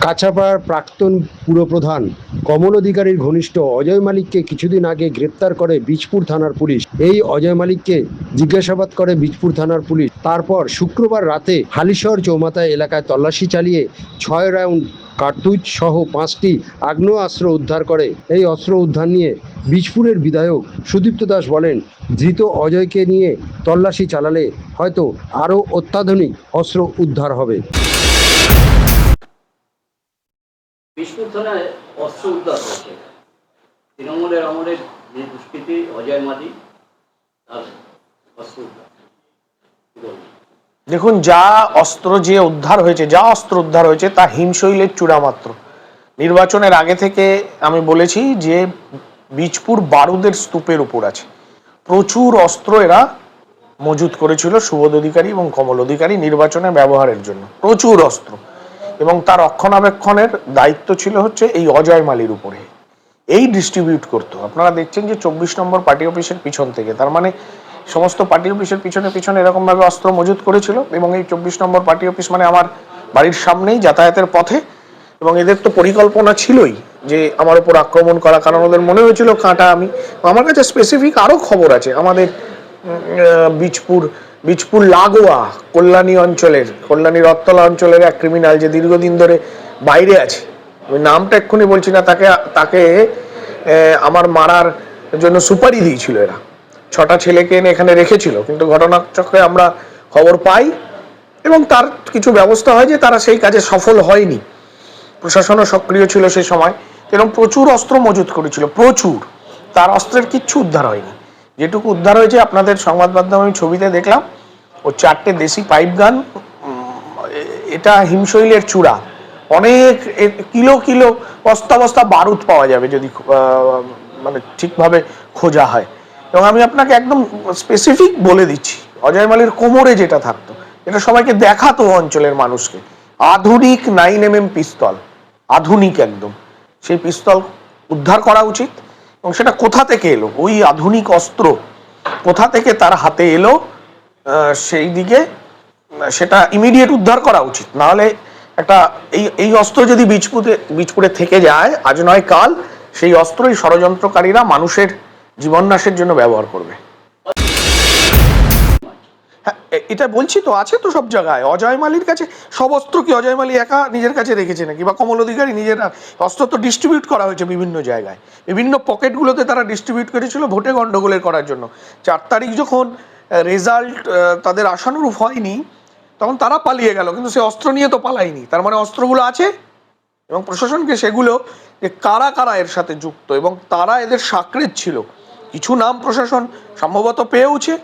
কাছাপাড়ার প্রাক্তন পুরপ্রধান কমল অধিকারীর ঘনিষ্ঠ অজয় মালিককে কিছুদিন আগে গ্রেপ্তার করে বীজপুর থানার পুলিশ। এই অজয় মালিককে জিজ্ঞাসাবাদ করে বীজপুর থানার পুলিশ। তারপর শুক্রবার রাতে হালিশহর চৌমাথা এলাকায় তল্লাশি চালিয়ে 6 রাউন্ড কার্তুজ সহ 5টি আগ্নেয়াস্ত্র উদ্ধার করে। এই অস্ত্র উদ্ধার নিয়ে বীজপুরের বিধায়ক সুদীপ্ত দাস বলেন, ধৃত অজয়কে নিয়ে তল্লাশি চালালে হয়তো আরও অত্যাধুনিক অস্ত্র উদ্ধার হবে। বীজপুর থানায় অস্ত্র উদ্ধার হয়েছে। তৃণমূলের আমলের যে দুষ্কৃতী অজয় মালি তার অস্ত্র উদ্ধার। দেখুন, যা অস্ত্র উদ্ধার হয়েছে তা হিমশৈলের চূড়া মাত্র। নির্বাচনের আগে থেকে আমি বলেছি যে বীজপুর বারুদের স্তূপের উপর আছে। প্রচুর অস্ত্র এরা মজুত করেছিল সুবোধ অধিকারী এবং কমল অধিকারী নির্বাচনে ব্যবহারের জন্য, প্রচুর অস্ত্র, এবং তার রক্ষণাবেক্ষণের দায়িত্ব ছিল হচ্ছে এই অজয় মালির উপরে। এই ডিস্ট্রিবিউট করতো। আপনারা দেখছেন যে 24 নম্বর পার্টি অফিসের পিছন থেকে, তার মানে সমস্ত পার্টি অফিসের পিছনে পিছনে এরকমভাবে অস্ত্র মজুত করেছিল। এবং এই 24 নম্বর পার্টি অফিস মানে আমার বাড়ির সামনেই, যাতায়াতের পথে। এবং এদের তো পরিকল্পনা ছিলই যে আমার উপর আক্রমণ করা, কারণ ওদের মনে হয়েছিল কাঁটা আমি। আমার কাছে স্পেসিফিক আরও খবর আছে আমাদের বীজপুর লাগোয়া কল্যাণী রথতলা অঞ্চলের এক ক্রিমিনাল যে দীর্ঘদিন ধরে বাইরে আছে, আমি নামটা এক্ষুনি বলছি না, তাকে আমার মারার জন্য সুপারি দিয়েছিল এরা। 6টা ছেলেকে এনে এখানে রেখেছিল, কিন্তু ঘটনাচক্রে আমরা খবর পাই এবং তার কিছু ব্যবস্থা হয় যে তারা সেই কাজে সফল হয়নি। প্রশাসনও সক্রিয় ছিল সেই সময়, এরকম প্রচুর অস্ত্র মজুত করেছিল, প্রচুর। তার অস্ত্রের কিচ্ছু উদ্ধার হয়নি। যেটুকু উদ্ধার হয়েছে আপনাদের সংবাদ মাধ্যমে আমি ছবিতে দেখলাম, ও 4টে দেশি পাইপ গান। এটা হিমশৈলের চূড়া, অনেক কিলো কিলো বস্তা বস্তা বারুদ পাওয়া যাবে যদি মানে ঠিকভাবে খোঁজা হয়। এবং আমি আপনাকে একদম স্পেসিফিক বলে দিচ্ছি, অজয় মালির কোমরে যেটা থাকতো, এটা সবাইকে দেখাতো অঞ্চলের মানুষকে, আধুনিক 9mm পিস্তল, আধুনিক একদম। সেই পিস্তল উদ্ধার করা উচিত। এবং সেটা কোথা থেকে এলো, ওই আধুনিক অস্ত্র কোথা থেকে তার হাতে এলো, সেই দিকে সেটা ইমিডিয়েট উদ্ধার করা উচিত। নাহলে একটা এই অস্ত্র যদি বীজপুরে থেকে যায়, আজ নয় কাল সেই অস্ত্রই ষড়যন্ত্রকারীরা মানুষের জীবননাশের জন্য ব্যবহার করবে। হ্যাঁ, এটা বলছি তো, আছে তো সব জায়গায়। অজয় মালির কাছে সব অস্ত্র কি অজয় মালি একা নিজের কাছে রেখেছে নাকি, বা কমল অধিকারী নিজেরা? অস্ত্র তো ডিস্ট্রিবিউট করা হয়েছে বিভিন্ন জায়গায়, বিভিন্ন পকেটগুলোতে তারা ডিস্ট্রিবিউট করেছিল ভোটে গন্ডগোলের করার জন্য। 4 তারিখ যখন রেজাল্ট তাদের আশানুরূপ হয়নি, তখন তারা পালিয়ে গেল, কিন্তু সে অস্ত্র নিয়ে তো পালায়নি। তার মানে অস্ত্রগুলো আছে, এবং প্রশাসনকে সেগুলো যে কারা কারা এর সাথে যুক্ত এবং তারা এদের সাকরেদ ছিল, কিছু নাম প্রশাসন সম্ভবত পেয়েওছে,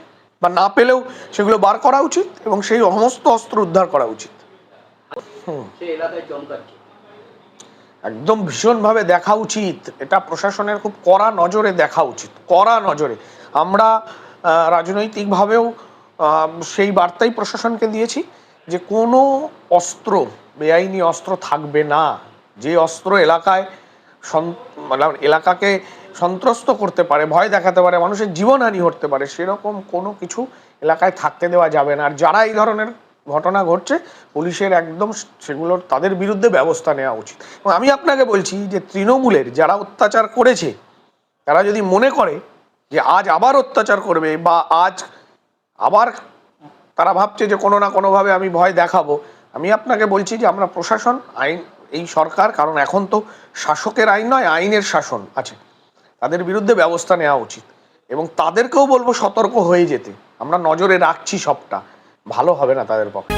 বা না পেলেও সেগুলো বার করা উচিত এবং সেই সমস্ত অস্ত্র উদ্ধার করা উচিত। একদম ভীষণভাবে দেখা উচিত। এটা প্রশাসনের খুব কড়া নজরে দেখা উচিত, কড়া নজরে। আমরা রাজনৈতিকভাবেও সেই বার্তাই প্রশাসনকে দিয়েছি যে কোনো অস্ত্র, বেআইনি অস্ত্র থাকবে না। যে অস্ত্র এলাকাকে সন্ত্রস্ত করতে পারে, ভয় দেখাতে পারে, মানুষের জীবনহানি হতে পারে, সেরকম কোনো কিছু এলাকায় থাকতে দেওয়া যাবে না। আর যারা এই ধরনের ঘটনা ঘটছে, পুলিশের একদম সেগুলোর তাদের বিরুদ্ধে ব্যবস্থা নেওয়া উচিত। এবং আমি আপনাকে বলছি যে তৃণমূলের যারা অত্যাচার করেছে, তারা যদি মনে করে যে আজ আবার অত্যাচার করবে, বা আজ আবার তারা ভাবছে যে কোনো না কোনোভাবে আমি ভয় দেখাবো, আমি আপনাকে বলছি যে আমরা প্রশাসন, আইন, এই সরকার, কারণ এখন তো শাসকের আইন নয়, আইনের শাসন আছে, তাদের বিরুদ্ধে ব্যবস্থা নেওয়া উচিত। এবং তাদেরকেও বলবো সতর্ক হয়ে যেতে। আমরা নজরে রাখছি, সবটা ভালো হবে না তাদের পক্ষে।